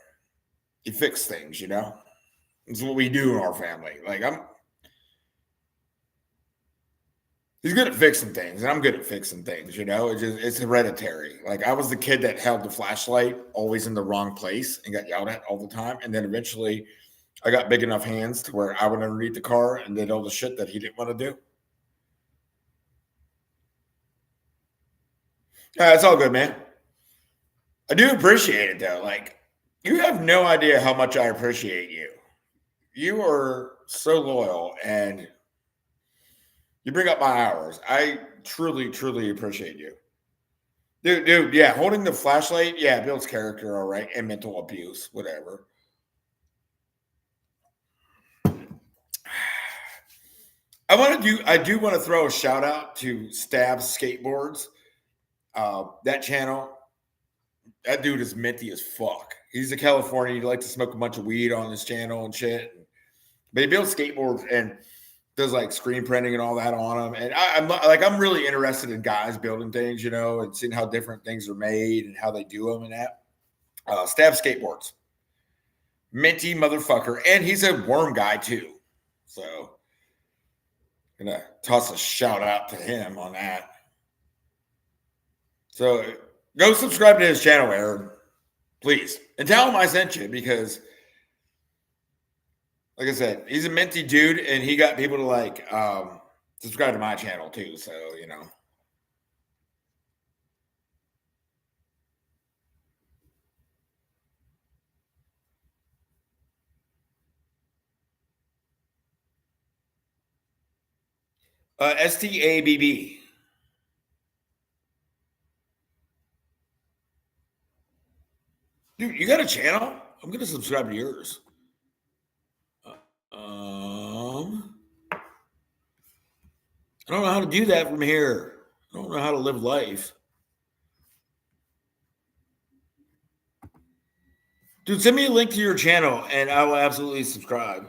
He fixed things, you know? It's what we do in our family. Like he's good at fixing things, and I'm good at fixing things, you know? It's hereditary. Like I was the kid that held the flashlight always in the wrong place and got yelled at all the time. And then eventually I got big enough hands to where I went underneath the car and did all the shit that he didn't want to do. It's all good, man. I do appreciate it though. Like you have no idea how much I appreciate you. You are so loyal and you bring up my hours. I truly, truly appreciate you. Dude, yeah, holding the flashlight, yeah, builds character, all right, and mental abuse, whatever. I do want to throw a shout out to Stab Skateboards. That channel, that dude is minty as fuck. He's a Californian. He likes to smoke a bunch of weed on his channel and shit. But he builds skateboards and does like screen printing and all that on them. And I'm really interested in guys building things, you know, and seeing how different things are made and how they do them and that. Stab Skateboards, minty motherfucker, and he's a worm guy too. So, gonna toss a shout out to him on that. So go subscribe to his channel, Aaron, please, and tell him I sent you because, like I said, he's a minty dude, and he got people to like subscribe to my channel too. So you know. STABB. Dude, you got a channel? I'm gonna subscribe to yours. I don't know how to do that from here. I don't know how to live life. Dude, send me a link to your channel and I will absolutely subscribe.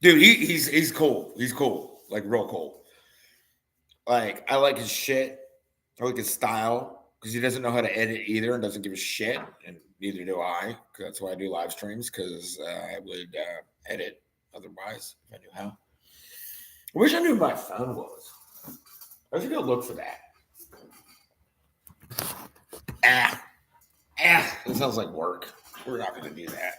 Dude, he's cool. He's cool. Like real cool. Like I like his shit. I like his style because he doesn't know how to edit either and doesn't give a shit, and neither do I. That's why I do live streams because I would edit otherwise if I knew how. I wish I knew where my phone was. I should go look for that. It sounds like work. We're not going to do that.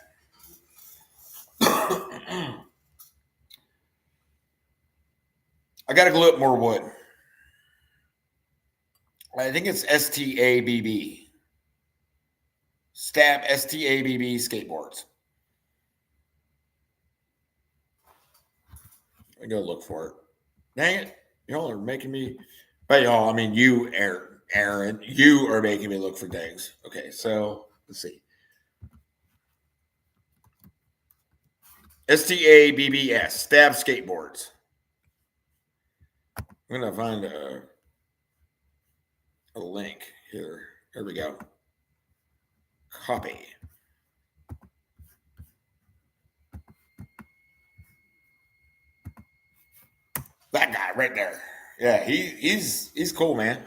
I got to glue up more wood. I think it's STABB. Stab STABB skateboards. I go look for it. Dang it. Y'all are making me. By y'all, I mean you, Aaron. You are making me look for things. Okay, so let's see. STABBS. Stab skateboards. I'm going to find a link here. There we go. Copy. That guy right there. Yeah, he's cool, man.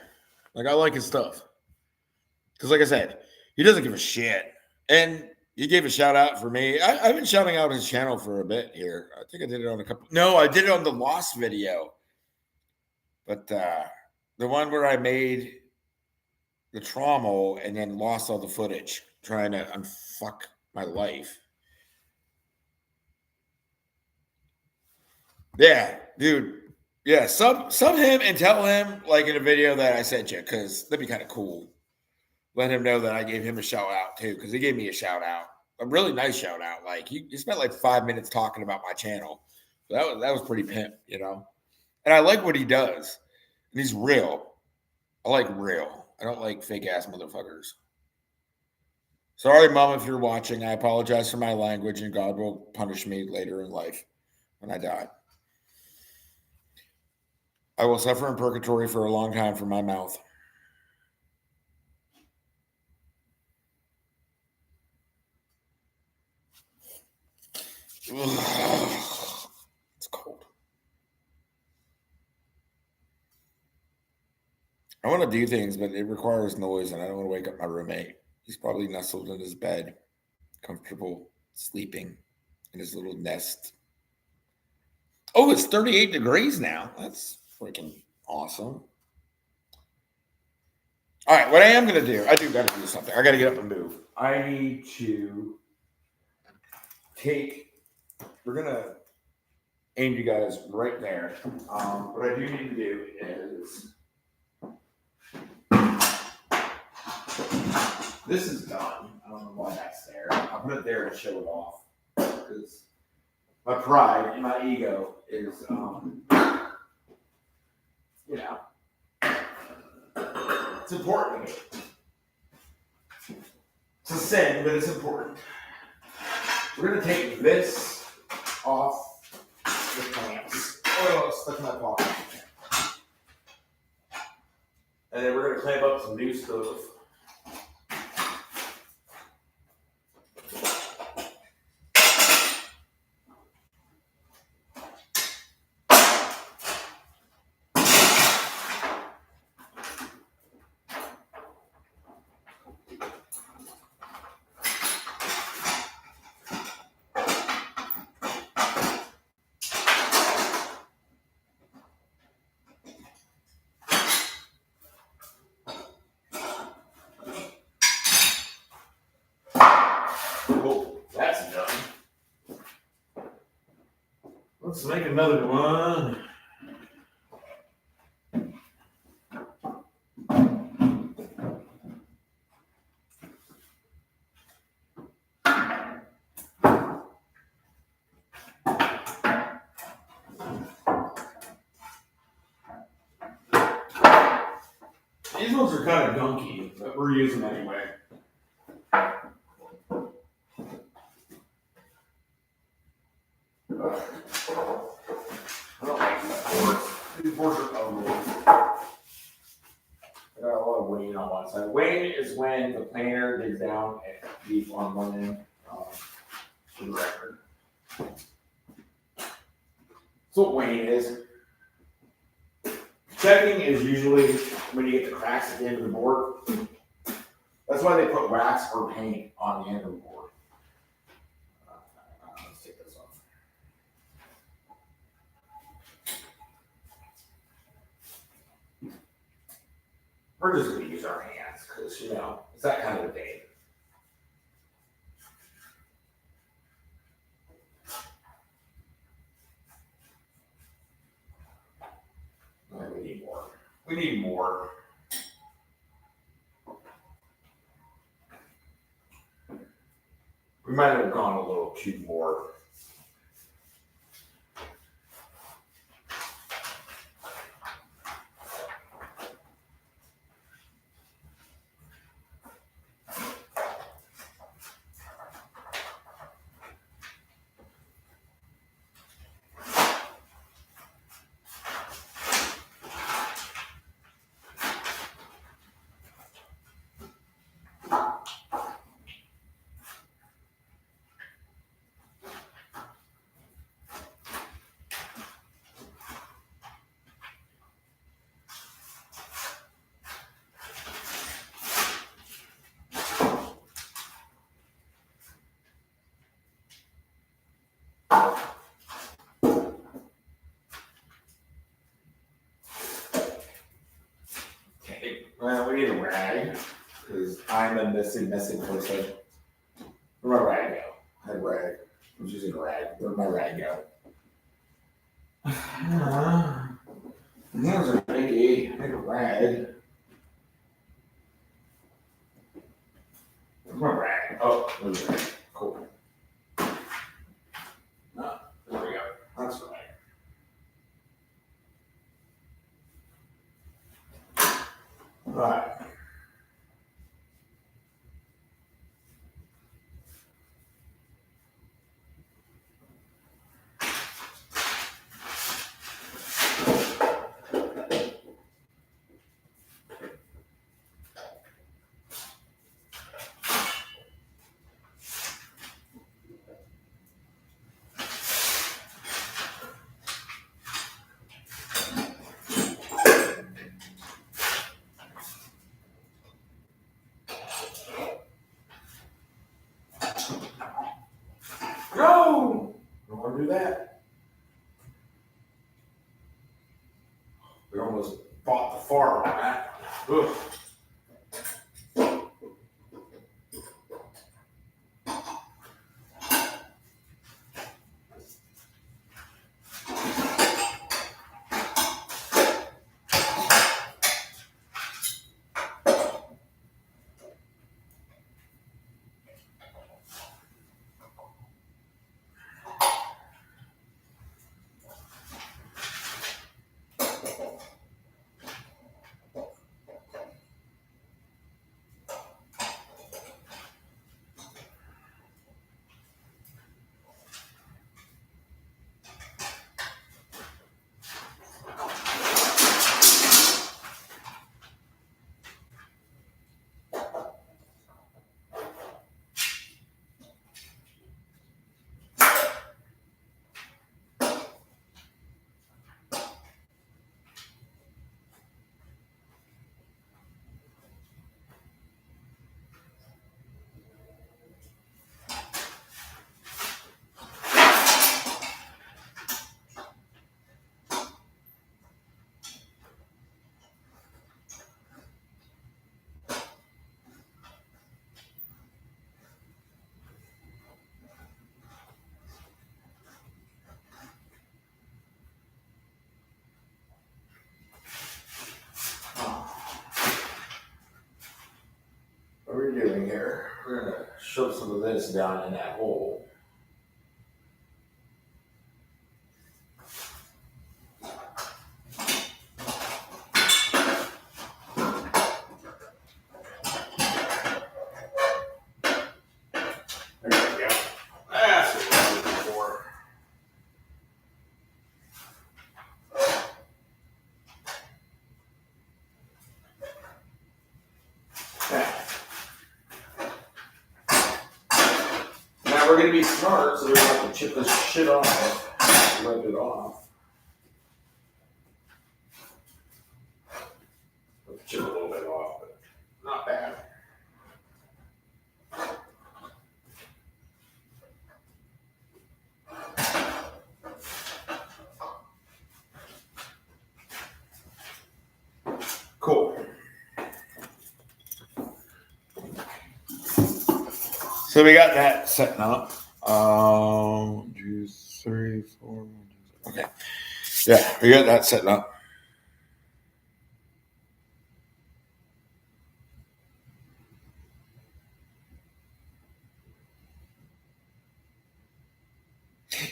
Like I like his stuff. Because like I said, he doesn't give a shit. And he gave a shout out for me. I've been shouting out his channel for a bit here. I think I did it on a couple. No, I did it on the Lost video. But the one where I made the trommel and then lost all the footage trying to unfuck my life. Yeah, dude. Yeah, sub him and tell him like in a video that I sent you because that'd be kind of cool. let him know that I gave him a shout out too, because he gave me a shout out, a really nice shout out. Like he spent like 5 minutes talking about my channel. So that was pretty pimp, you know. And I like what he does. And he's real. I like real. I don't like fake ass motherfuckers. Sorry, Mom, if you're watching. I apologize for my language, and God will punish me later in life when I die. I will suffer in purgatory for a long time for my mouth. It's cold. I want to do things, but it requires noise, and I don't want to wake up my roommate. He's probably nestled in his bed, comfortable, sleeping in his little nest. Oh, it's 38 degrees now. That's freaking awesome. All right, what I am going to do, I do got to do something. I got to get up and move. I need to we're going to aim you guys right there. What I do need to do is, this is done. I don't know why that's there. I'll put it there to show it off. Because my pride and my ego is, it's important to me. It's a sin, but it's important. We're going to take this off the clamps. Oh, it's stuck in my pocket. And then we're going to clamp up some new stove. Oh, that's done. Let's make another one. These ones are kind of gunky, but we're using them anyway. I don't like these boards. These boards are ugly. I got a lot of wane on one side. Wane is when the planer digs down and deep on one end. For the record. That's what wane is. Checking is usually when you get the cracks at the end of the board. That's why they put wax or paint on the end of the board. Let's take this off. We're just going to use our hands because, it's that kind of a day. We need more. We need more. We might have gone a little too more. Okay, well, we need a rag because I'm a messy person. Where'd my rag go? I had a rag. I was using a rag. Where'd my rag go? Hands are biggie. I need a rag. My rag. Oh, there's a rag. Cool. No, there we go. That's right. All right. No! Don't want to do that. We almost bought the farm on that. Ugh. What are we doing here? We're going to shove some of this down in that hole. There we go. That's what we're looking for. Now we're going to be smart, so we don't have to chip this shit off. Rip it off. Let's chip a little bit off, but not bad. Cool. So we got that setting up. 1, 2, 3, 4. Okay. Yeah, we got that setting up.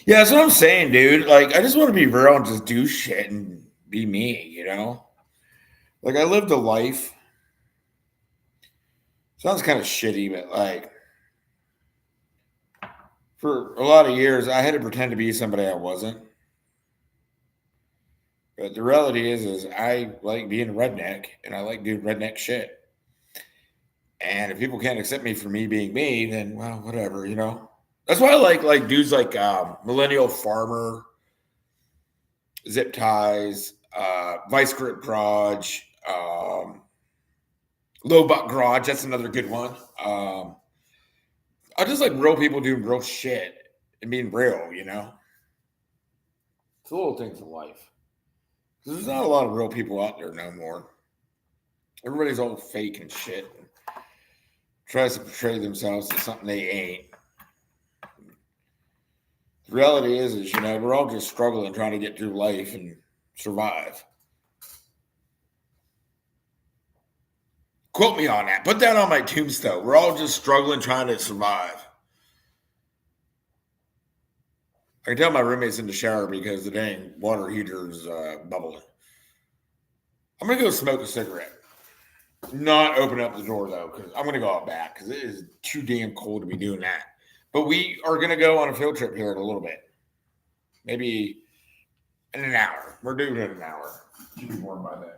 Yeah, that's what I'm saying, dude. Like, I just want to be real and just do shit and be me, you know? Like, I lived a life. Sounds kind of shitty, but like, for a lot of years, I had to pretend to be somebody I wasn't. But the reality is I like being a redneck and I like doing redneck shit. And if people can't accept me for me being me, then well, whatever, you know. That's why I like dudes like Millennial Farmer, Zip Ties, Vice Grip Garage, Low Buck Garage. That's another good one. I just like real people doing real shit and being real, you know. It's the little things in life. There's not a lot of real people out there no more. Everybody's all fake and shit. Tries to portray themselves as something they ain't. The reality is, you know, we're all just struggling, trying to get through life and survive. Quote me on that. Put that on my tombstone. We're all just struggling, trying to survive. I can tell my roommate's in the shower because the dang water heater's bubbling. I'm going to go smoke a cigarette. Not open up the door, though, because I'm going to go out back because it is too damn cold to be doing that. But we are going to go on a field trip here in a little bit. Maybe in an hour. We're doing it in an hour. Should be warm by then.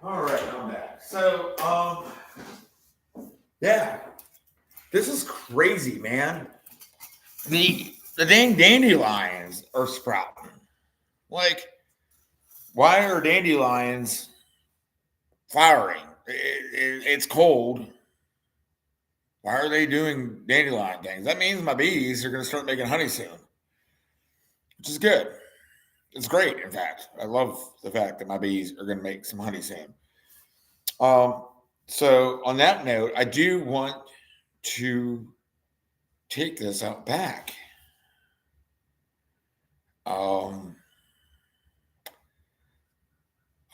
All right, I'm back. So, yeah, this is crazy, man. The dang dandelions are sprouting. Like, why are dandelions flowering? It's cold. Why are they doing dandelion things? That means my bees are going to start making honey soon, which is good. It's great, in fact. I love the fact that my bees are going to make some honey soon. So on that note, I do want to take this out back. I'm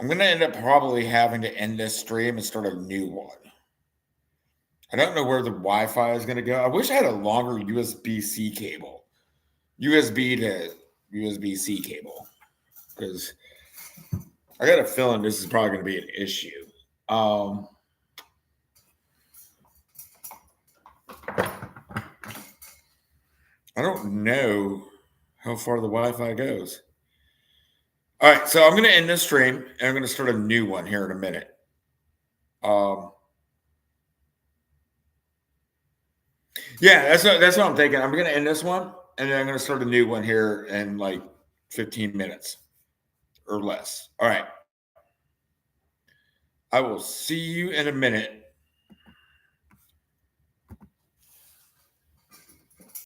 going to end up probably having to end this stream and start a new one. I don't know where the Wi-Fi is going to go. I wish I had a longer USB-C cable. USB to USB-C cable. Because I got a feeling this is probably going to be an issue. I don't know how far the Wi-Fi goes. All right, so I'm going to end this stream, and I'm going to start a new one here in a minute. Yeah, that's what I'm thinking. I'm going to end this one, and then I'm going to start a new one here in like 15 minutes or less. All right. I will see you in a minute.